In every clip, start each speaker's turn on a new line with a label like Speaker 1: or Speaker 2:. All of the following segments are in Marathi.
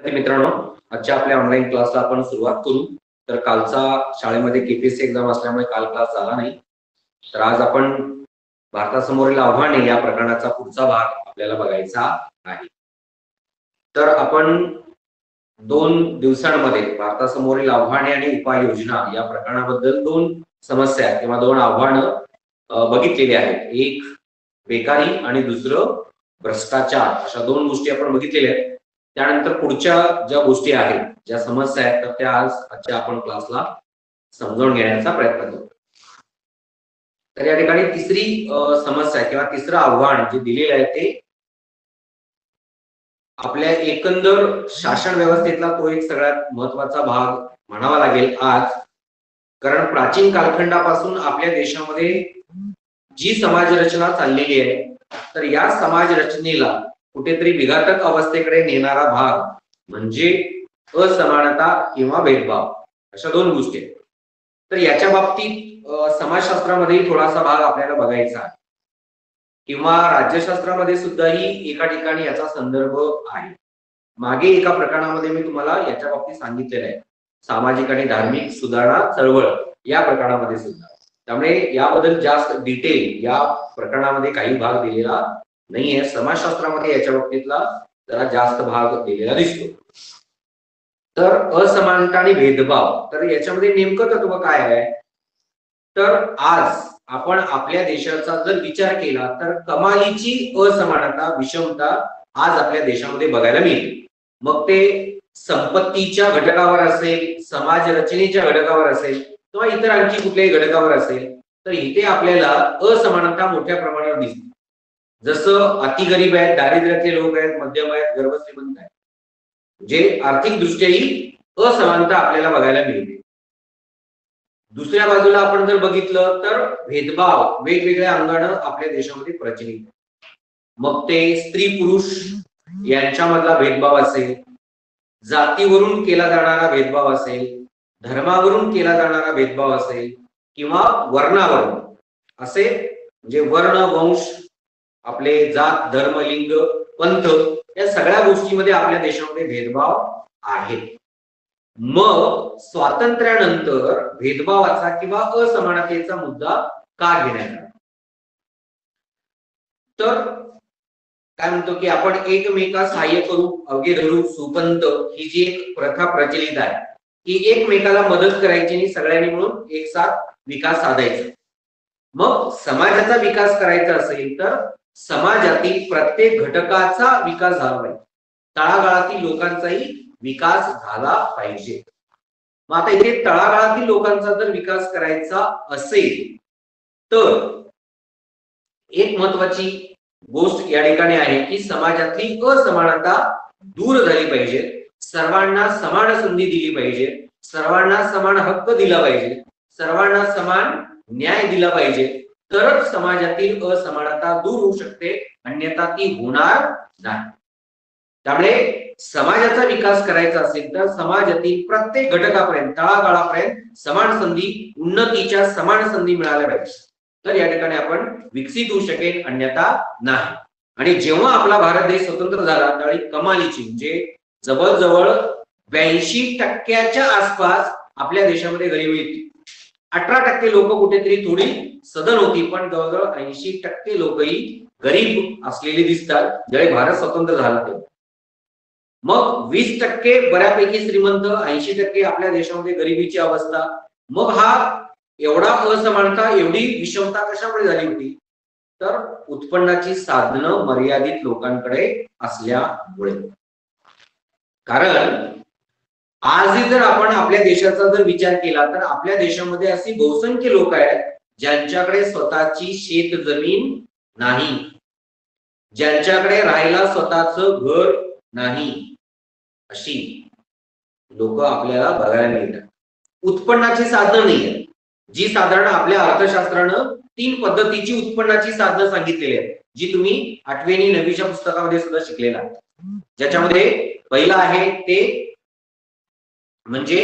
Speaker 1: मित्रांनो, आजच्या आपल्या ऑनलाईन क्लासला आपण सुरुवात करू. तर कालचा शाळेमध्ये केपीएससी एक्झाम असल्यामुळे काल क्लास झाला नाही. तर आज आपण भारतासमोरील आव्हाने या प्रकरणाचा पुढचा भाग आपल्याला बघायचा आहे. तर आपण 2 दिवसांमध्ये भारतासमोरील आव्हाने आणि उपाययोजना या प्रकरणाबद्दल 2 समस्या किंवा 2 आव्हानं बघितलेली आहेत. एक बेकारी आणि दुसरं भ्रष्टाचार, अशा 2 गोष्टी आपण बघितलेल्या आहेत. त्यानंतर पुढच्या ज्या गोष्टी आहेत, ज्या समस्या आहेत, तर त्या आजच्या आपण क्लासला समजावून घेण्याचा प्रयत्न करू. तर या ठिकाणी तिसरी समस्या किंवा तिसरं आव्हान जे दिलेलं आहे ते आपल्या एकंदर शासन व्यवस्थेतला तो एक सगळ्यात महत्वाचा भाग म्हणावा लागेल आज. कारण प्राचीन कालखंडापासून आपल्या देशामध्ये जी समाज रचना चाललेली आहे, तर या समाज रचनेला कुठेतरी विघातक अवस्थेकडे नेणारा भाग म्हणजे असमानता किंवा भेदभाव, अशा 2 गोष्टी आहेत. तर याच्या बाबतीत समाजशास्त्रामध्ये थोडासा भाग आपल्याला बघायचा आहे किंवा राज्यशास्त्रामध्ये सुद्धाही एका ठिकाणी याचा संदर्भ आहे. मागे एका प्रकरणामध्ये मी तुम्हाला याच्या बाबतीत सांगितलेलं आहे, सामाजिक आणि धार्मिक सुधारणा चळवळ या प्रकरणामध्ये सुद्धा. त्यामुळे याबद्दल जास्त डिटेल या प्रकरणामध्ये काही भाग दिलेला नाहीये. समाजशास्त्रामध्ये याच्या बाबतीतला जरा जास्त भाग दिलेला दिसतो. तर असमानता आणि भेदभाव, तर याच्यामध्ये नेमकं तत्व काय आहे? तर आज आपण आपल्या देशाचा जर विचार केला तर कमालीची असमानता, विषमता आज आपल्या देशामध्ये बघायला मिळते. मग ते संपत्तीच्या घटकावर असेल, समाज रचनेच्या घटकावर असेल किंवा इतर आणखी कुठल्याही घटकावर असेल, तर इथे आपल्याला असमानता मोठ्या प्रमाणावर दिसते. जसं अतिगरीब आहेत, दारिद्र्यातले लोक आहेत, मध्यम आहेत, गर्भश्रीमंत आहेत, जे आर्थिक दृष्ट्याही असमानता आपल्याला बघायला मिळते. दुसऱ्या बाजूला आपण जर बघितलं तर भेदभाव वेगवेगळ्या अंगानं आपल्या देशामध्ये प्रचलित. मग ते स्त्री पुरुष यांच्यामधला भेदभाव असेल, जातीवरून केला जाणारा भेदभाव असेल, धर्मावरून केला जाणारा भेदभाव असेल किंवा वर्णावरून, असे म्हणजे वर्ण, वंश, आपले जात, धर्म, लिंग, पंथ या सगळ्या गोष्टीमध्ये आपल्या देशामध्ये भेदभाव आहे. मग स्वातंत्र्यानंतर भेदभावाचा किंवा असमानतेचा मुद्दा का घेण्यात आला? तर काय म्हणतो की आपण एकमेका सहाय्य करू, अवघे धरू, सुपंत ही जी एक प्रथा प्रचलित आहे की एकमेकाला मदत करायची आणि सगळ्यांनी मिळून एक साथ विकास साधायचा. मग समाजाचा विकास करायचा असेल तर समाजातील प्रत्येक घटकाचा विकास झाला पाहिजे, तळागाळातील लोकांचाही विकास झाला पाहिजे. मग आता इथे तळागाळातील लोकांचा जर विकास करायचा असेल तर एक महत्वाची गोष्ट या ठिकाणी आहे की समाजातली असमानता दूर झाली पाहिजे, सर्वांना समान संधी दिली पाहिजे, सर्वांना समान हक्क दिला पाहिजे, सर्वांना समान न्याय दिला पाहिजे, तरच समाजातील असमानता दूर होऊ शकते, अन्यथा ती होणार नाही. त्यामुळे समाजाचा विकास करायचा असेल तर समाजातील प्रत्येक घटकापर्यंत, तळागाळापर्यंत समान संधी, उन्नतीच्या समान संधी मिळाल्या पाहिजे, तर या ठिकाणी आपण विकसित होऊ शकेल, अन्यथा नाही. आणि जेव्हा आपला भारत देश स्वतंत्र झाला त्यावेळी कमालीची म्हणजे जवळजवळ 82% आसपास आपल्या देशामध्ये गरिबी होती. 18% लोक कुठेतरी थोडी सदन होती, पण जवळजवळ 80% लोकही गरीब असलेली दिसतात ज्यावेळी भारत स्वतंत्र झाला तेव्हा. मग 20% बऱ्यापैकी श्रीमंत, 80% आपल्या देशामध्ये गरिबीची अवस्था. मग हा एवढा असमानता, एवढी विषमता कशामुळे झाली होती? तर उत्पन्नाची साधनं मर्यादित लोकांकडे असल्यामुळे. कारण आजही जर आपण आपल्या देशाचा जर विचार केला तर आपल्या देशामध्ये अशी बहुसंख्य लोक आहेत ज्यांच्याकडे स्वतःची शेत जमीन नाही, ज्यांच्याकडे राहायला स्वतःचं घर नाही, अशी लोक आपल्याला बघायला मिळतात. उत्पन्नाची साधनं नाही, जी साधारण आपल्या अर्थशास्त्रानं 3 पद्धतीची उत्पन्नाची साधनं सांगितलेली आहेत, जी तुम्ही 8वी आणि 9वीच्या पुस्तकामध्ये सुद्धा शिकलेला आहे. ज्याच्यामध्ये पहिला आहे ते म्हणजे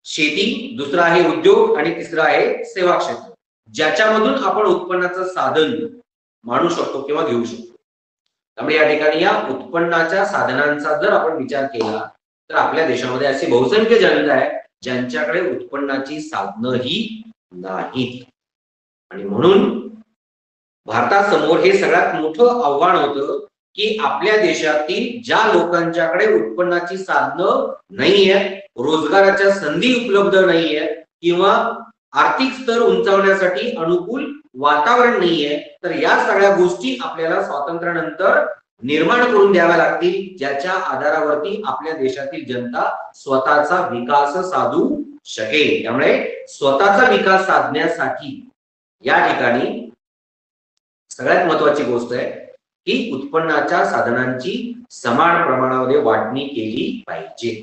Speaker 1: शेती, दुसरा आहे उद्योग आणि तिसरा आहे सेवा क्षेत्र, ज्याच्यामधून आपण उत्पन्नाचं साधन मानू शकतो किंवा घेऊ शकतो. त्यामुळे या ठिकाणी या उत्पन्नाच्या साधनांचा जर आपण विचार केला तर आपल्या देशामध्ये अशी बहुसंख्य जनता आहे ज्यांच्याकडे उत्पन्नाची साधनही नाहीत. आणि म्हणून भारतासमोर हे सगळ्यात मोठं आव्हान होतं की आपल्या देशातील ज्या लोकांच्याकडे उत्पन्नाची साधनं नाहीये, रोजगाराच्या संधी उपलब्ध नाहीये किंवा आर्थिक स्तर उंचावण्यासाठी अनुकूल वातावरण नाहीये, तर या सगळ्या गोष्टी आपल्याला स्वातंत्र्यानंतर निर्माण करून द्याव्या लागतील, ज्याच्या आधारावरती आपल्या देशातील जनता स्वतःचा विकास साधू शकेल. त्यामुळे स्वतःचा विकास साधण्यासाठी या ठिकाणी सगळ्यात महत्वाची गोष्ट आहे की उत्पन्नाच्या साधनांची समान प्रमाणामध्ये वाटणी केली पाहिजे.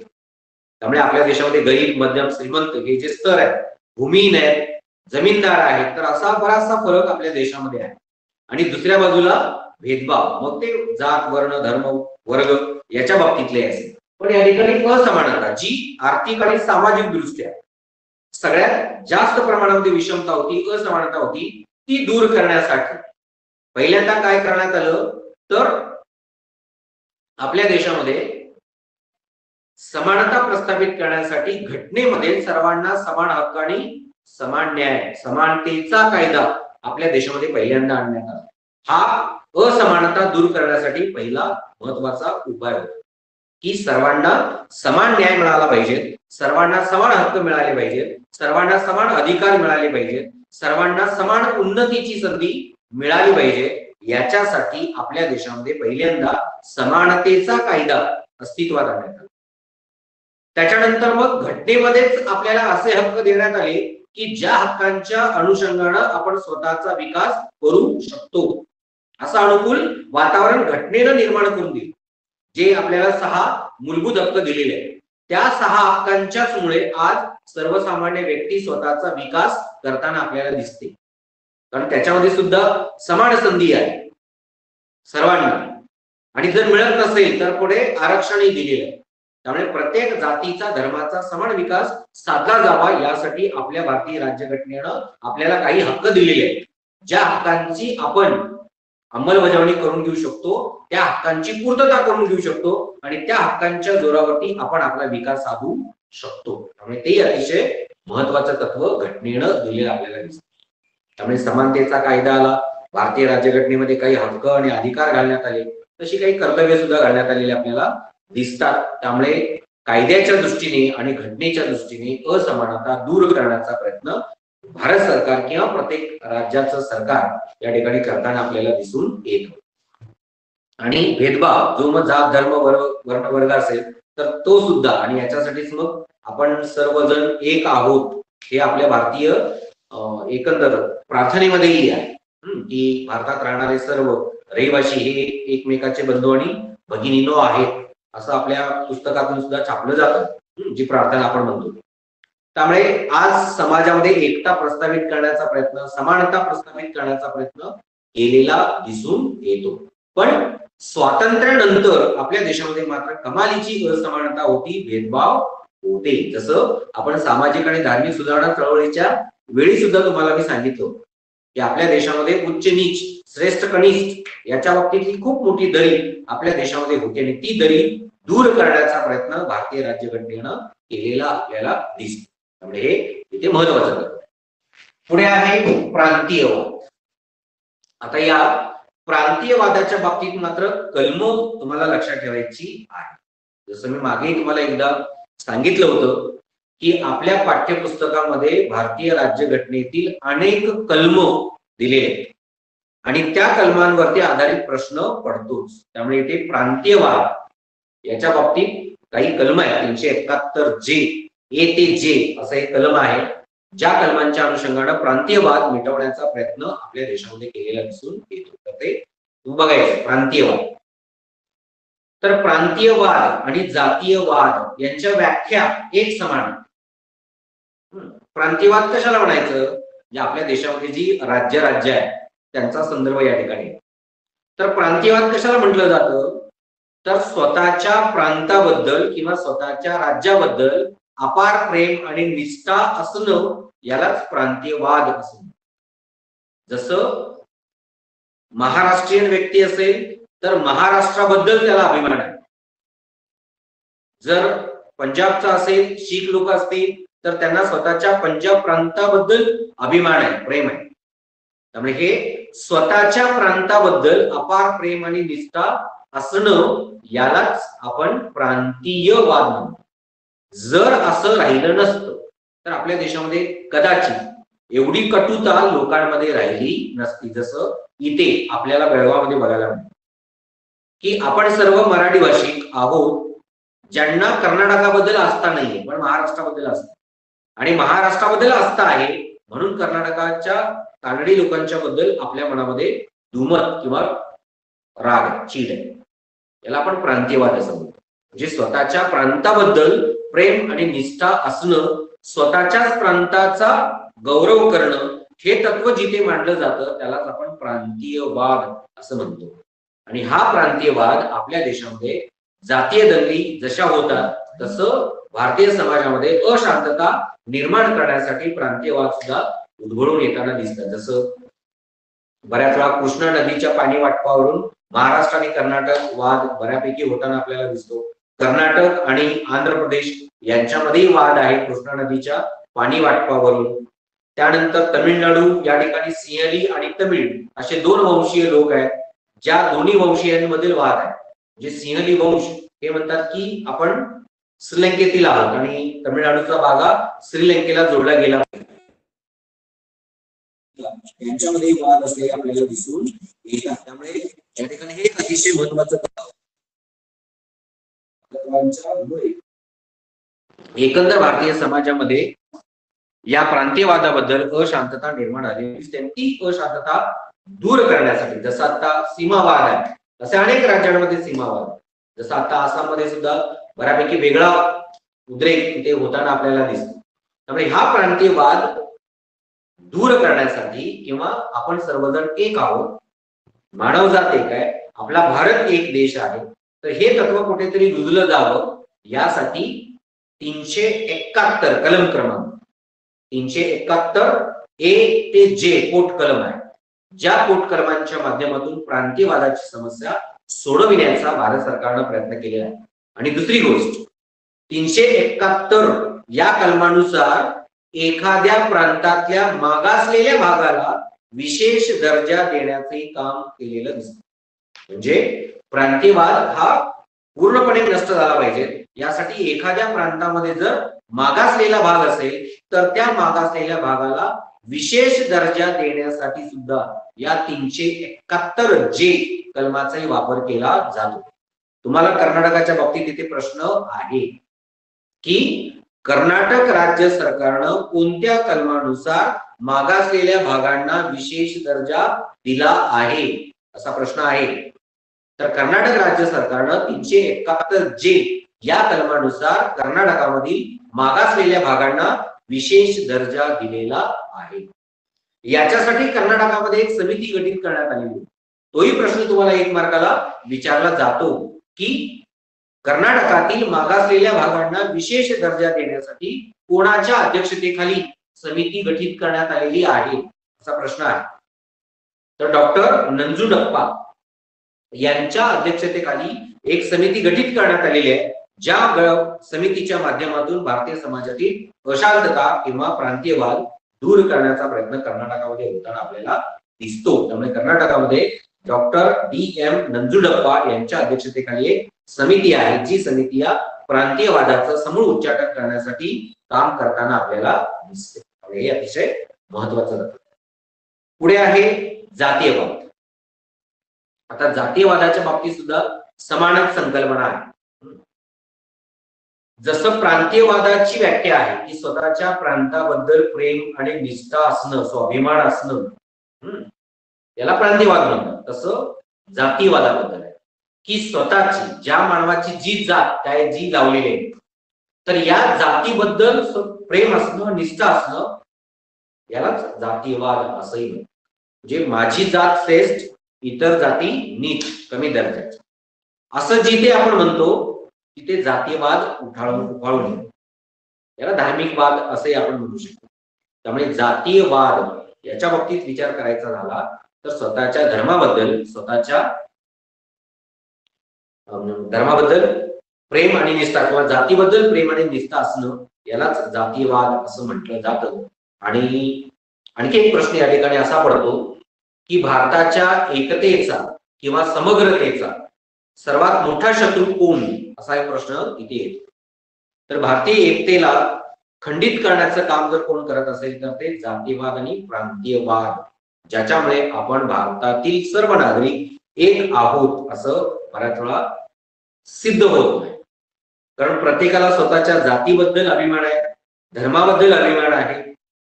Speaker 1: त्यामुळे आपल्या देशामध्ये गरीब, मध्यम, श्रीमंत हे जे स्तर आहेत, भूमिहीन आहेत, जमीनदार आहेत, तर असा बराचसा फरक आपल्या देशामध्ये आहे. आणि दुसऱ्या बाजूला भेदभाव, मग ते जात, वर्ण, धर्म, वर्ग याच्या बाबतीतले असेल. पण या ठिकाणी असमानता जी आर्थिक आणि सामाजिक दृष्ट्या सगळ्यात जास्त प्रमाणामध्ये विषमता होती, असमानता होती, ती दूर करण्यासाठी पहिल्यांदा काय करण्यात आलं तर आपल्या देशामध्ये समानता प्रस्थापित करण्यासाठी घटनेमध्ये सर्वांना समान हक्क आणि समान न्याय, समानतेचा कायदा आपल्या देशामध्ये पहिल्यांदा आणण्यात आला. हा असमानता दूर करण्यासाठी पहिला महत्वाचा उपाय होता की सर्वांना समान न्याय मिळाला पाहिजे, सर्वांना समान हक्क मिळाले पाहिजेत, सर्वांना समान अधिकार मिळाले पाहिजेत, सर्वांना समान उन्नतीची संधी मिळाली पाहिजे. याच्यासाठी आपल्या देशामध्ये पहिल्यांदा समानतेचा कायदा अस्तित्वात आणण्यात आला. त्याच्यानंतर मग घटनेमध्येच आपल्याला असे हक्क देण्यात आले की ज्या हक्कांच्या अनुषंगानं आपण स्वतःचा विकास करू शकतो, असं अनुकूल वातावरण घटनेनं निर्माण करून दिले. जे आपल्याला 6 मूलभूत हक्क दिलेले आहेत, त्या 6 हक्कांच्याच मुळे आज सर्वसामान्य व्यक्ती स्वतःचा विकास करताना आपल्याला दिसते. कारण त्याच्यामध्ये सुद्धा समान संधी आहे सर्वांना, आणि जर मिळत नसेल तर पुढे आरक्षणही दिलेलं आहे. त्यामुळे प्रत्येक जातीचा, धर्माचा समान विकास साधला जावा यासाठी आपल्या भारतीय राज्यघटनेनं आपल्याला काही हक्क दिलेले आहेत. ज्या हक्कांची आपण अंमलबजावणी करून घेऊ शकतो, त्या हक्कांची पूर्तता करून घेऊ शकतो आणि त्या हक्कांच्या जोरावरती आपण आपला विकास साधू शकतो. त्यामुळे ते अतिशय महत्वाचं तत्व घटनेनं दिलेलं आपल्याला दिसतं. त्यामुळे समानतेचा कायदा आला, भारतीय राज्यघटनेमध्ये काही हक्क आणि अधिकार घालण्यात आले, तशी काही कर्तव्य सुद्धा घालण्यात आलेली आपल्याला दिसतात. त्यामुळे कायद्याच्या दृष्टीने आणि घटनेच्या दृष्टीने असमानता दूर करण्याचा प्रयत्न भारत सरकार किंवा प्रत्येक राज्याचं सरकार या ठिकाणी करताना आपल्याला दिसून येतो. आणि भेदभाव जो मग जात, धर्म, वर्ण, वर्ग असेल तर तो सुद्धा, आणि याच्यासाठीच मग आपण सर्वजण एक आहोत हे आपल्या भारतीय एकंदर प्रार्थनेमध्येही आहे की भारतात राहणारे सर्व रहिवासी हे एकमेकाचे बंधू आणि भगिनीनो आहेत, असं आपल्या पुस्तकातून सुद्धा छापलं जातं, जी प्रार्थना आपण म्हणतो. त्यामुळे आज समाजामध्ये एकता प्रस्थापित करण्याचा प्रयत्न, समानता प्रस्थापित करण्याचा प्रयत्न केलेला दिसून येतो. पण स्वातंत्र्यानंतर आपल्या देशामध्ये मात्र कमालीची असमानता होती, भेदभाव होते. जसं आपण सामाजिक आणि धार्मिक सुधारणा चळवळीच्या वेळी सुद्धा तुम्हाला मी सांगितलं की आपल्या देशामध्ये उच्च नीच, श्रेष्ठ कनिष्ठ याच्या बाबतीतली खूप मोठी दरी आपल्या देशामध्ये होती आणि ती दरी दूर करण्याचा प्रयत्न भारतीय राज्यघटनेनं केलेला आपल्याला दिसतो. त्यामुळे हे इथे महत्वाचं आहे. पुढे आहे प्रांतीयवाद. आता या प्रांतीयवादाच्या बाबतीत मात्र कलम तुम्हाला लक्षात ठेवायची आहे. जसं मी मागे तुम्हाला एकदा सांगितलं होतं की आपल्या पाठ्यपुस्तकामध्ये भारतीय राज्यघटनेतील अनेक कलम दिले आहेत आणि त्या कलमांवरती आधारित प्रश्न पडतोच. त्यामुळे इथे प्रांतीयवाद याच्या बाबतीत काही कलम आहेत. 371 जे, ए ते जे असं एक कलम आहे, ज्या कलमांच्या अनुषंगाने प्रांतीयवाद मिटवण्याचा प्रयत्न आपल्या देशामध्ये केलेला दिसून येतो. तर ते बघायचं प्रांतीयवाद. तर प्रांतीयवाद आणि जातीयवाद यांच्या व्याख्या एक समान. प्रांतीयवाद कशाला म्हणायचं, म्हणजे आपल्या देशामध्ये जी राज्य आहे त्यांचा संदर्भ या ठिकाणी. तर प्रांतीयवाद कशाला म्हटलं जातं, तर स्वतःच्या प्रांताबद्दल किंवा स्वतःच्या राज्याबद्दल अपार प्रेम आणि निष्ठा असणं यालाच प्रांतीयवाद असं. जसं महाराष्ट्रीयन व्यक्ती असेल तर महाराष्ट्राबद्दल त्याला अभिमान आहे. जर पंजाबचा असेल, शीख लोक असतील, तर त्यांना स्वतःच्या पंजाब प्रांताबद्दल अभिमान आहे, प्रेम आहे. त्यामुळे हे स्वतःच्या प्रांताबद्दल अपार प्रेम आणि निष्ठा असणं, यालाच आपण प्रांतीयवाद म्हणतो. जर असं राहिलं नसतं तर आपल्या देशामध्ये कदाचित एवढी कटुता लोकांमध्ये राहिली नसती. जसं इथे आपल्याला बेळगावमध्ये बघायला मिळतं की आपण सर्व मराठी भाषिक आहोत, ज्यांना कर्नाटकाबद्दल आस्था नाहीये पण महाराष्ट्राबद्दल आस्था, आणि महाराष्ट्राबद्दल आस्था आहे म्हणून कर्नाटकाच्या कानडी लोकांच्या बद्दल आपल्या मनामध्ये दुमत किंवा राग, चीड आहे. याला आपण प्रांतीयवाद असं म्हणतो. म्हणजे स्वतःच्या प्रांताबद्दल प्रेम आणि निष्ठा असणं, स्वतःच्याच प्रांताचा गौरव करणं, हे तत्व जिथे मांडलं जातं त्यालाच आपण प्रांतीयवाद असं म्हणतो. आणि हा प्रांतीयवाद आपल्या देशामध्ये जातीय दंगली जशा होतात तसं भारतीय समाजामध्ये अशांतता निर्माण करण्यासाठी प्रांतीयवाद सुद्धा उद्भवून येताना दिसतात. जसं बऱ्याच वेळा कृष्णा नदीच्या पाणी वाटपावरून महाराष्ट्र आणि कर्नाटक वाद बऱ्यापैकी होताना आपल्याला दिसतो. कर्नाटक आणि आंध्र प्रदेश यांच्यामध्येही वाद आहे कृष्णा नदीच्या पाणी वाटपावरून. त्यानंतर तमिळनाडू या ठिकाणी सिंहली आणि तमिळ असे दोन वंशीय लोक आहेत, ज्या दोन्ही वंशीयांमधील वाद आहे. म्हणजे सिंहली वंश हे म्हणतात की आपण श्रीलंकेतील आहोत आणि तमिळनाडूचा भागा श्रीलंकेला जोडला गेला, यांच्यामध्ये वाद असले आपल्याला दिसून येतात. त्यामुळे या ठिकाणी हे अतिशय महत्वाचं एकंदर भारतीय समाजामध्ये या प्रांतीयवादाबद्दल अशांतता निर्माण झाली. ती अशांतता दूर करण्यासाठी, जसं आता सीमावाद आहे असे अनेक राज्यांमध्ये सीमावाद, जसं आता आसाममध्ये सुद्धा बऱ्यापैकी वेगळा उद्रेक तिथे होताना आपल्याला दिसतो. त्यामुळे हा प्रांतीयवाद दूर करण्यासाठी, किंवा आपण सर्वजण एक आहोत, मानवजात एक आहे, आपला भारत एक देश आहे, तर हे तत्व कुठेतरी रुजलं जावं यासाठी 371 कलम क्रमांक 371 ए ते जे पोट कलम आहे. ज्या पोट कलमांच्या माध्यमातून प्रांतीयवादाची समस्या सोडविण्याचा भारत सरकारनं प्रयत्न केलेला आहे. आणि दुसरी गोष्ट, 371 या कलमानुसार एखाद्या प्रांतातल्या मागासलेल्या भागाला विशेष दर्जा देण्याचे काम केलेलं दिसतं. म्हणजे प्रांतीयवाद हा पूर्णपणे नष्ट झाला पाहिजे यासाठी एखाद्या प्रांतामध्ये जर मागासलेला भाग असेल तर त्या मागासलेल्या भागाला विशेष दर्जा देण्यासाठी सुद्धा या 371 जे कलमाचाही वापर केला जातो. तुम्हाला कर्नाटकाच्या बाबतीत इथे प्रश्न आहे की कर्नाटक राज्य सरकारनं कोणत्या कलमानुसार मागासलेल्या भागांना विशेष दर्जा दिला आहे, असा प्रश्न आहे. तर कर्नाटक राज्य सरकारनं 371 जे या कलमानुसार कर्नाटकामधील मागासलेल्या भागांना विशेष दर्जा दिलेला आहे. याच्यासाठी कर्नाटकामध्ये एक समिती गठीत करण्यात आलेली आहे. तोही प्रश्न तुम्हाला 1 मार्काला विचारला जातो की कर्नाटकातील मागासलेल्या भागांना विशेष दर्जा देण्यासाठी कोणाच्या अध्यक्षतेखाली समिती गठीत करण्यात आलेली आहे, असा प्रश्न आहे. तर डॉक्टर नंजुंडप्पा यांच्या अध्यक्षतेखाली एक समिती गठीत करण्यात आलेली आहे, ज्या समितीच्या माध्यमातून भारतीय समाजातील अशांतता किंवा प्रांतीयवाद दूर करण्याचा प्रयत्न कर्नाटकामध्ये होताना आपल्याला दिसतो. त्यामुळे कर्नाटकामध्ये डॉक्टर डी.एम. नंजुंडप्पा यांच्या अध्यक्षतेखाली एक समिती आहे, जी समिती या प्रांतीयवादाचं समूळ उच्चाटन करण्यासाठी काम करताना आपल्याला दिसते. हे अतिशय महत्वाचं. पुढे आहे जातीयवाद. आता जातीयवादाच्या बाबतीत सुद्धा समानच संकल्पना आहे. जसं प्रांतीयवादाची व्याख्या आहे की स्वतःच्या प्रांताबद्दल प्रेम आणि निष्ठा असणं, स्वाभिमान असणं, याला प्रांतीयवाद म्हणतात. तसं जातीयवादाबद्दल आहे की स्वतःची, ज्या मानवाची जी जात त्या जी लावलेली आहे, तर या जातीबद्दल प्रेम असणं, निष्ठा असणं, यालाच जातीयवाद असंही म्हणतात. म्हणजे माझी जात श्रेष्ठ, इतर जाती नीच, कमी दर्जाची, असं जिथे आपण म्हणतो तिथे जातीयवाद उफाळून येतो. याला धार्मिक वाद असंही आपण म्हणू शकतो. त्यामुळे जातीयवाद याच्या बाबतीत विचार करायचा झाला तर स्वतःच्या धर्माबद्दल, स्वतःच्या धर्माबद्दल प्रेम आणि निष्ठा किंवा जातीबद्दल प्रेम आणि निष्ठा असणं यालाच जातीयवाद असं म्हटलं जातं. आणि आणखी एक प्रश्न या ठिकाणी असा पडतो की भारताच्या एकतेचा किंवा समग्रतेचा सर्वात मोठा शत्रू कोण, असा एक प्रश्न इथे येतो. तर भारतीय एकतेला खंडित करण्याचं काम जर कोण करत असेल तर ते जातीयवाद आणि प्रांतीयवाद, ज्याच्यामुळे आपण भारतातील सर्व नागरिक एक आहोत असं बऱ्याच वेळा सिद्ध होत नाही. कारण प्रत्येकाला स्वतःच्या जातीबद्दल अभिमान आहे, धर्माबद्दल अभिमान आहे,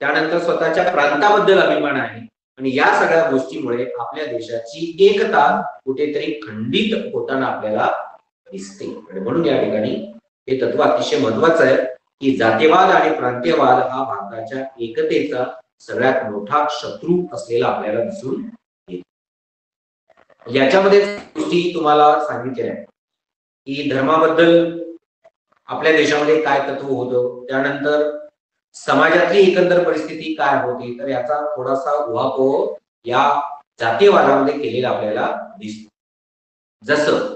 Speaker 1: त्यानंतर स्वतःच्या प्रांताबद्दल अभिमान आहे. आणि या सगळ्या गोष्टीमुळे आपल्या देशाची एकता कुठेतरी खंडित होताना आपल्याला दिसते. आणि म्हणून या ठिकाणी हे तत्व अतिशय महत्वाचं आहे की जातीयवाद आणि प्रांतीयवाद हा भारताच्या एकतेचा सगळ्यात मोठा शत्रू असलेला आपल्याला दिसून येतो. याच्यामध्ये गोष्टी तुम्हाला सांगितल्या की धर्माबद्दल आपल्या देशामध्ये काय तत्व होतं, त्यानंतर समाजातली एकंदर परिस्थिती काय होती, तर याचा थोडासा उहापोह या जातीयवादामध्ये केलेला आपल्याला दिसतो. जसं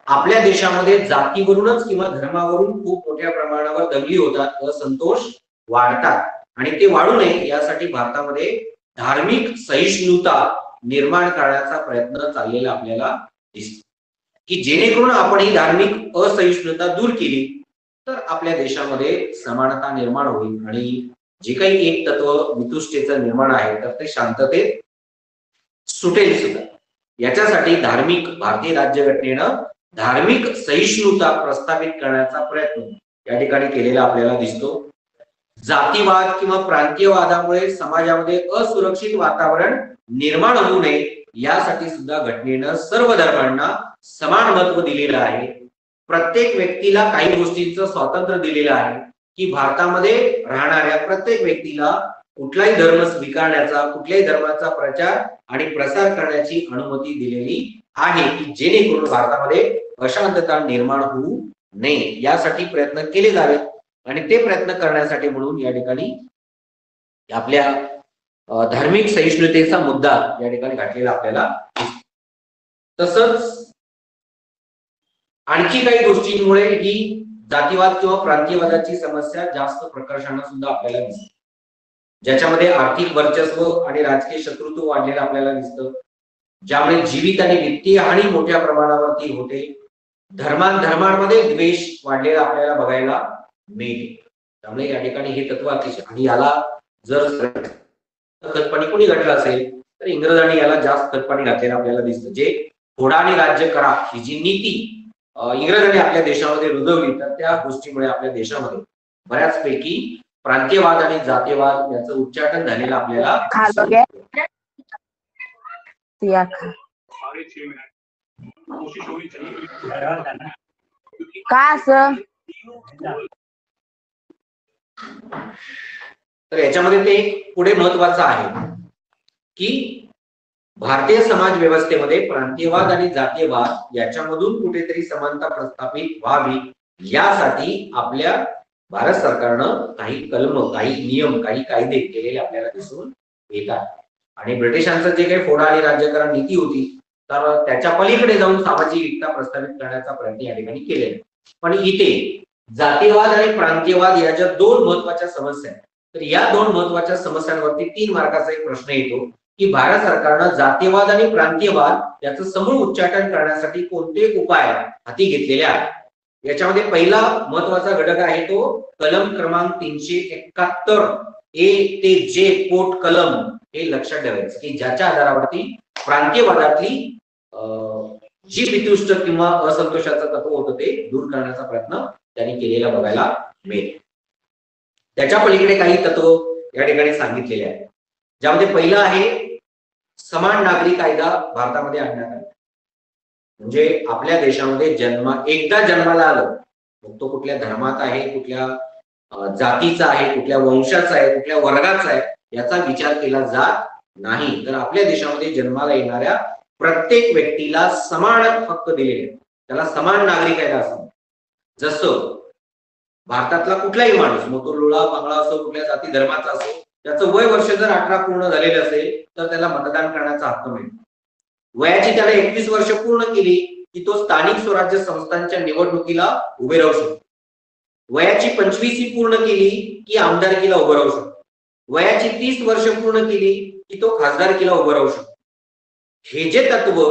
Speaker 1: आपल्या देशामध्ये जातीवरूनच किंवा धर्मावरून खूप मोठ्या प्रमाणावर दंगली होतात, असंतोष वाढतात आणि ते वाढू नये यासाठी भारतामध्ये धार्मिक सहिष्णुता निर्माण करण्याचा प्रयत्न चाललेला आपल्याला दिसतो की जेणेकरून आपण ही धार्मिक असहिष्णुता दूर केली तर आपल्या देशामध्ये समानता निर्माण होईल आणि जे काही एक तत्व मितुष्टेचं निर्माण आहे तर ते शांततेत सुटेल सुद्धा. याच्यासाठी भारतीय राज्यघटनेनं धार्मिक सहिष्णुता प्रस्थापित करण्याचा प्रयत्न या ठिकाणी केलेला आपल्याला दिसतो. जातीवाद किंवा प्रांतीयवादामुळे समाजामध्ये असुरक्षित वातावरण निर्माण होऊ नये यासाठी सुद्धा घटनेनं सर्व धर्मांना समान महत्व दिलेलं आहे. प्रत्येक व्यक्तीला काही गोष्टींचं स्वातंत्र्य दिलेलं आहे की भारतामध्ये राहणाऱ्या प्रत्येक व्यक्तीला कुठलाही धर्म स्वीकारण्याचा, कुठल्याही धर्माचा प्रचार आणि प्रसार करण्याची अनुमती दिलेली आहे की जेणेकरून भारतामध्ये अशांतता निर्माण होऊ नये यासाठी प्रयत्न केले जावेत. आणि ते प्रयत्न करण्यासाठी म्हणून या ठिकाणी आपल्या धार्मिक सहिष्णुतेचा मुद्दा या ठिकाणी घातलेला आपल्याला. तसंच आणखी काही गोष्टींमुळे ही जातीवाद किंवा प्रांतीयवादाची समस्या जास्त प्रकर्षानं सुद्धा आपल्याला दिसते, ज्याच्यामध्ये आर्थिक वर्चस्व आणि राजकीय शत्रुत्व वाढलेलं आपल्याला दिसतं, ज्यामुळे जीवित आणि वित्तीय हानी मोठ्या प्रमाणावरती होते. धर्मांमध्ये द्वेष वाढलेला आपल्याला बघायला मिळते. त्यामुळे या ठिकाणी हे तत्व अतिशय, आणि याला जर खतपणी कोणी घडलं असेल तर इंग्रजांनी याला जास्त खतपणी घातलेलं आपल्याला दिसतं. जे फोडाने राज्य करा ही जी नीती इंग्रजांनी आपल्या देशामध्ये रुजवली तर त्या गोष्टीमुळे आपल्या देशामध्ये बऱ्याचपैकी प्रांतीयवाद आणि जातीयवाद याचं उच्चाटन झालेलं आपल्याला तर याच्यामध्ये ते पुढे महत्वाचं आहे की भारतीय समाज व्यवस्थेमध्ये प्रांतीयवाद आणि जातीयवाद याच्यामधून कुठेतरी समानता प्रस्थापित व्हावी यासाठी आपल्या भारत सरकारनं काही कलम, काही नियम, काही कायदे केलेले आपल्याला दिसून येतात. आणि ब्रिटिशांचं जे काही फोडा आणि राज्यकरण नीती होती तर त्याच्या पलीकडे जाऊन सामाजिक एकता प्रस्थापित करण्याचा प्रयत्न या ठिकाणी केलेला. पण इथे जातीयवाद आणि प्रांतीयवाद या ज्या दोन महत्वाच्या समस्या आहेत तर या दोन महत्वाच्या समस्यांवरती 3 मार्काचा एक प्रश्न येतो की भारत सरकारनं जातीयवाद आणि प्रांतीयवाद याचं समूळ उच्चाटन करण्यासाठी कोणते उपाय हाती घेतलेले आहेत. याच्यामध्ये पहिला महत्वाचा घटक आहे तो कलम क्रमांक 371 ए ते जे पोट कलम हे लक्षात ठेवायचं की ज्याच्या आधारावरती प्रांतीयवादातली जी पितुष्ट किंवा असंतोषाचं तत्व होतं ते दूर करण्याचा प्रयत्न त्यांनी केलेला बघायला मिळेल. त्याच्या पलीकडे काही तत्व या ठिकाणी सांगितलेले आहेत, ज्यामध्ये पहिलं आहे समान नागरी कायदा भारतामध्ये आणण्यात आला. म्हणजे आपल्या देशामध्ये एकदा जन्माला आलं मग तो कुठल्या धर्मात आहे, कुठल्या जातीचा आहे, कुठल्या वंशाचा आहे, कुठल्या वर्गाचा आहे याचा विचार केला जात नाही. तर आपल्या देशामध्ये जन्माला येणाऱ्या प्रत्येक व्यक्तीला समान हक्क दिलेले, त्याला समान नागरी कायदा असतो. जसं भारतातला कुठलाही माणूस मग तो लुळा पांगळा असो, कुठल्या जाती धर्माचा असो, त्याचं वय वर्ष जर 18 पूर्ण झालेलं असेल तर त्याला मतदान करण्याचा हक्क मिळतो. वयाची त्याने 21 वर्ष पूर्ण केली की तो स्थानिक स्वराज्य संस्थांच्या निवडणुकीला उभे राहू शकतो. वयाची 25 पूर्ण केली की आमदारकीला उभं राहू शकतो. वयाची 30 वर्ष पूर्ण केली की तो खासदारकीला उभं राहू शकतो. हे जे तत्व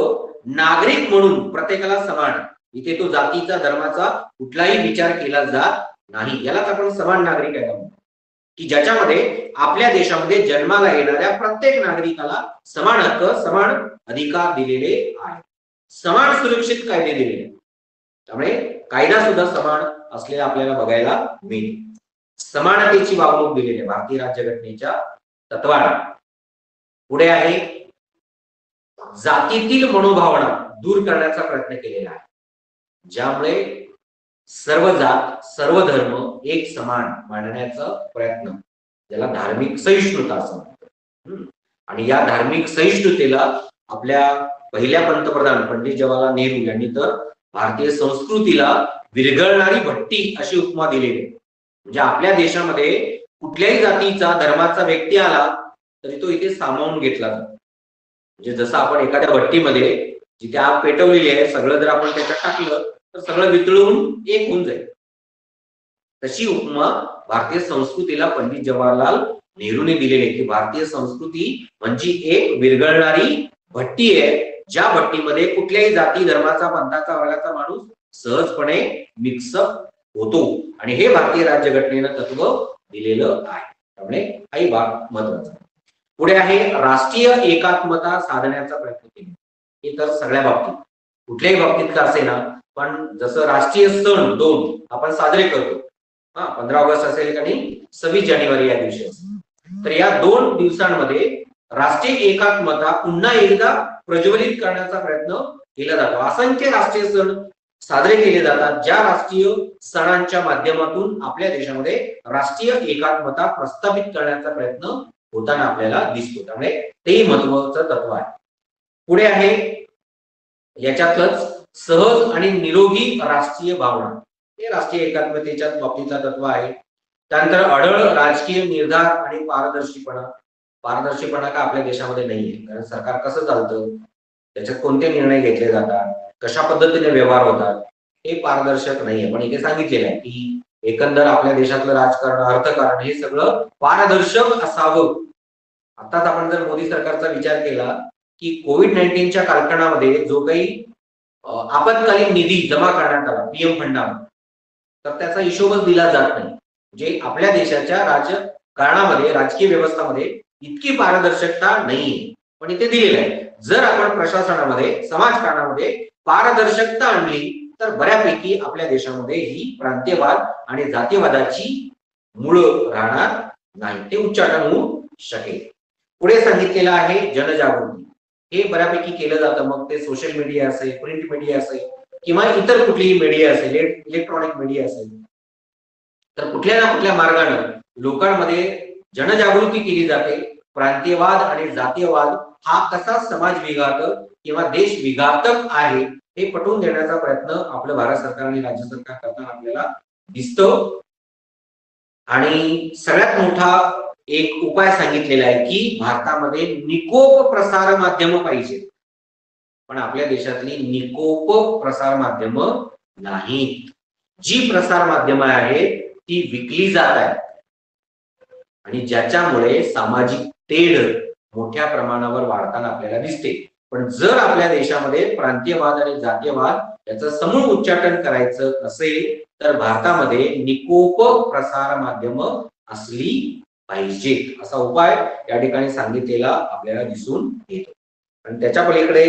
Speaker 1: नागरिक म्हणून प्रत्येकाला समान, इथे तो जातीचा धर्माचा कुठलाही विचार केला जात नाही. यालाच आपण समान नागरिक कायदा म्हणतो, की ज्याच्यामध्ये आपल्या देशामध्ये जन्माला येणाऱ्या प्रत्येक नागरिकाला समान हक्क समान अधिकार दिलेले आहेत, समान सुरक्षित कायदे दिलेले. त्यामुळे कायदा सुद्धा समान असलेला आपल्याला बघायला मिळेल. समानतेची वागणूक दिलेली आहे भारतीय राज्यघटनेच्या तत्वाने. पुढे आहे जातीतील मनोभावना दूर करण्याचा प्रयत्न केलेला आहे, ज्यामुळे सर्व जात सर्व धर्म एक समान मानण्याचा प्रयत्न, ज्याला धार्मिक सहिष्णुता असं म्हणतात. आणि या धार्मिक सहिष्णुतेला आपल्या पहिल्या पंतप्रधान पंडित जवाहरलाल नेहरू यांनी तर भारतीय संस्कृतीला विरघळणारी भट्टी अशी उपमा दिलेली आहे. म्हणजे आपल्या देशामध्ये कुठल्याही जातीचा धर्माचा व्यक्ती आला तरी तो इथे सामावून घेतला जातो. म्हणजे जसं आपण एखाद्या भट्टीमध्ये जिथे आग पेटवलेली आहे सगळं जर आपण त्याच्यात टाकलं तर सगळं वितळून एक होऊन जाईल. तशी उपमा भारतीय संस्कृतीला पंडित जवाहरलाल नेहरूने दिलेली आहे, की भारतीय संस्कृती म्हणजे एक विरघळणारी भट्टी आहे, ज्या भट्टीमध्ये कुठल्याही जाती धर्माचा पंथाचा वर्गाचा माणूस सहजपणे मिक्सअप होतो. आणि हे भारतीय राज्यघटनेनं तत्व दिलेलं आहे. त्यामुळे हाही भाग महत्वाचा. पुढे आहे राष्ट्रीय एकात्मता साधण्याचा प्रयत्न केला. हे तर सगळ्या बाबतीत कुठल्याही बाबतीत असे ना, पण जसं राष्ट्रीय सण 2 आपण साजरे करतो, 15 ऑगस्ट असेल आणि 26 जानेवारी या दिवशी असेल, तर या 2 दिवसांमध्ये राष्ट्रीय एकात्मता पुन्हा एकदा प्रज्वलित करण्याचा प्रयत्न केला जातो. असंख्य राष्ट्रीय सण साजरे केले जातात, ज्या राष्ट्रीय सणांच्या माध्यमातून आपल्या देशामध्ये राष्ट्रीय एकात्मता प्रस्थापित करण्याचा प्रयत्न होताना आपल्याला दिसतो. त्यामुळे तेही महत्वाचं तत्व आहे. पुढे आहे याच्यातच सहज आणि निरोगी राष्ट्रीय भावना, हे राष्ट्रीय एकात्मतेच्या बाबतीतला तत्व आहे. त्यानंतर अढळ राजकीय निर्धार आणि पारदर्शीपणा. पारदर्शीपणा का आपल्या देशामध्ये नाहीये, कारण सरकार कसं चालतं, त्याच्यात कोणते निर्णय घेतले जातात, कशा पद्धतीने व्यवहार होतात, हे पारदर्शक नाहीये. पण इथे सांगितलेलं आहे की एकंदर आपल्या देशातलं राजकारण अर्थकारण हे सगळं पारदर्शक असावं. आताच आपण जर मोदी सरकारचा विचार केला की कोविड-19च्या कालखंडामध्ये जो काही आपत्कालीन निधी जमा करण्यात आला पीएम फंडामध्ये, तर त्याचा हिशोबच दिला जात नाही. म्हणजे आपल्या देशाच्या राजकारणामध्ये राजकीय व्यवस्थामध्ये इतकी पारदर्शकता नाहीये, पण इथे दिलेलं आहे. जर आपण प्रशासनामध्ये समाजकारणामध्ये पारदर्शकता आणली तर बऱ्यापैकी आपल्या देशामध्ये ही प्रांतीयवाद आणि जातीयवादाची मुळं राहणार नाही, ते उच्चाटन होऊ शकेल. पुढे सांगितलेलं आहे जनजागृती. हे बऱ्यापैकी केलं जातं, मग ते सोशल मीडिया असेल, प्रिंट मीडिया असेल किंवा इतर कुठलीही मीडिया असेल, इलेक्ट्रॉनिक मीडिया असेल, तर कुठल्या ना कुठल्या मार्गाने लोकांमध्ये जनजागृती केली जाते. प्रांतीयवाद आणि जातीयवाद हा कसा समाज विघातक किंवा देश विघातक आहे हे पटवून देण्याचा प्रयत्न आपलं भारत सरकार आणि राज्य सरकार करताना आपल्याला दिसतो. आणि सगळ्यात मोठा एक उपाय सांगितलेला आहे की भारतामध्ये निकोप प्रसार माध्यम पाहिजे, पण आपल्या देशातली निकोप प्रसार माध्यम नाहीत. जी प्रसार माध्यम आहेत ती विकली जात आहेत आणि ज्याच्यामुळे सामाजिक तेढ मोठ्या प्रमाणावर वाढताना आपल्याला दिसते. पण जर आपल्या देशामध्ये प्रांतीयवाद आणि जातीयवाद याचं समूळ उच्चाटन करायचं असेल तर भारतामध्ये निकोप प्रसार माध्यम असली पाहिजेत, असा उपाय या ठिकाणी सांगितलेला आपल्याला दिसून येतो. आणि त्याच्या पलीकडे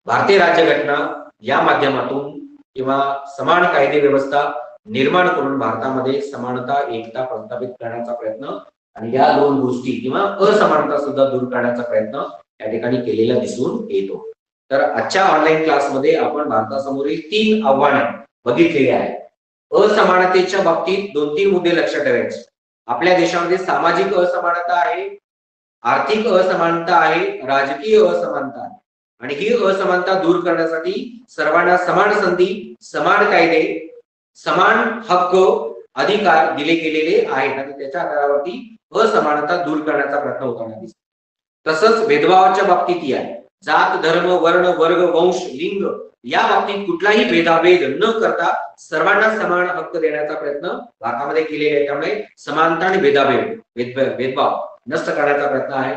Speaker 1: भारतीय राज्यघटना या माध्यमातून किंवा समान कायदे व्यवस्था निर्माण करून भारतामध्ये समानता एकता प्रस्थापित करण्याचा प्रयत्न आणि या 2 गोष्टी किंवा असमानता सुद्धा दूर करण्याचा प्रयत्न या ठिकाणी केलेला दिसून येतो. तर आजच्या ऑनलाईन क्लासमध्ये आपण भारतासमोरील 3 आव्हाने बघितलेली आहेत. असमानतेच्या बाबतीत 2-3 मुद्दे लक्षात ठेवायचे. आपल्या देशामध्ये सामाजिक असमानता आहे, आर्थिक असमानता आहे, राजकीय असमानता आहे. आणि ही असमानता दूर करण्यासाठी सर्वांना समान संधी, समान कायदे, समान हक्क अधिकार दिले गेलेले आहेत आणि त्याच्या आधारावरती असमानता दूर करण्याचा प्रयत्न होताना दिसतो. तसंच भेदभावाच्या बाबतीतही आहे. जात धर्म वर्ण वर्ग वंश लिंग या बाबतीत कुठलाही भेदाभेद न करता सर्वांना समान हक्क देण्याचा प्रयत्न भारतामध्ये केलेला आहे. त्यामुळे समानता आणि भेदभाव नष्ट करण्याचा प्रयत्न आहे.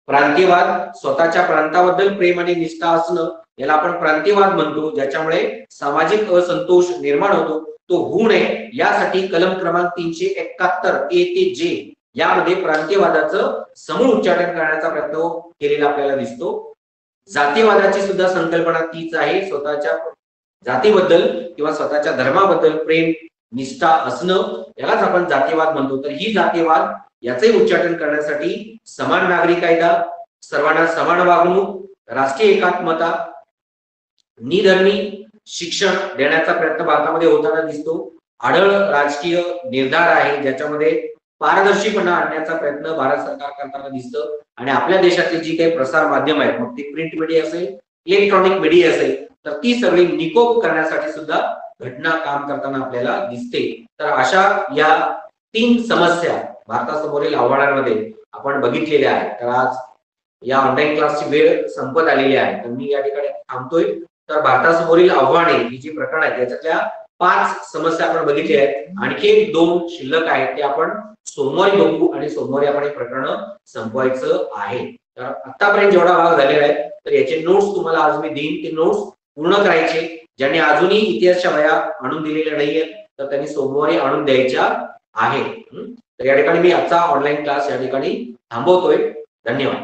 Speaker 1: प्रांतीयवाद, स्वतःच्या प्रांताबद्दल प्रेम आणि निष्ठा असणं याला आपण प्रांतीयवाद म्हणतो, ज्याच्यामुळे सामाजिक असंतोष निर्माण होतो तो होऊ नये यासाठी कलम क्रमांक 371 ए ते जे यामध्ये प्रांतीयवादाचं समूळ उच्चाटन करण्याचा प्रयत्न केलेला आपल्याला दिसतो. जातीवादाची सुद्धा संकल्पना तीच आहे. स्वतःच्या जातीबद्दल किंवा स्वतःच्या धर्माबद्दल प्रेम निष्ठा असणं यालाच आपण जातीवाद म्हणतो. तर ही जातीवाद याचे उच्चाटन करण्यासाठी समान नागरी कायदा, सर्वांना समान वागणूक, राष्ट्रीय एकात्मता, निधर्मी शिक्षण देण्याचा प्रयत्न भारतामध्ये होताना दिसतो. आढळ राजकीय निर्धार आहे ज्याच्यामध्ये पारदर्शीपणा आणण्याचा प्रयत्न भारत सरकार करताना दिसतं. आणि आपल्या देशातली जी काही प्रसार माध्यम आहेत, मग ती प्रिंट मीडिया असेल, इलेक्ट्रॉनिक मीडिया असेल, तर ती सगळी निकोप करण्यासाठी सुद्धा घटना काम करताना आपल्याला दिसते. तर अशा या 3 समस्या भारतासमोरील आव्हानांमध्ये आपण बघितलेल्या आहेत. तर आज या ऑनलाईन क्लासची वेळ संपत आलेली आहे, तर मी या ठिकाणी थांबतोय. तर भारतासमोरील आव्हाने ही जी प्रकरण आहेत त्याच्यातल्या 5 समस्या आपण बघितल्या आहेत. आणखी 2 शिल्लक आहेत ते आपण सोमवारी बघू आणि सोमवारी आपण हे प्रकरण संपवायचं आहे. तर आतापर्यंत जेवढा भाग झालेला आहे तर याचे नोट्स तुम्हाला आज मी देईन. ते नोट्स पूर्ण करायचे. ज्यांनी अजूनही इतिहासच्या वह्या आणून दिलेल्या नाहीये तर त्यांनी सोमवारी आणून द्यायच्या आहेत. तर या ठिकाणी मी आजचा ऑनलाईन क्लास या ठिकाणी थांबवतोय. धन्यवाद.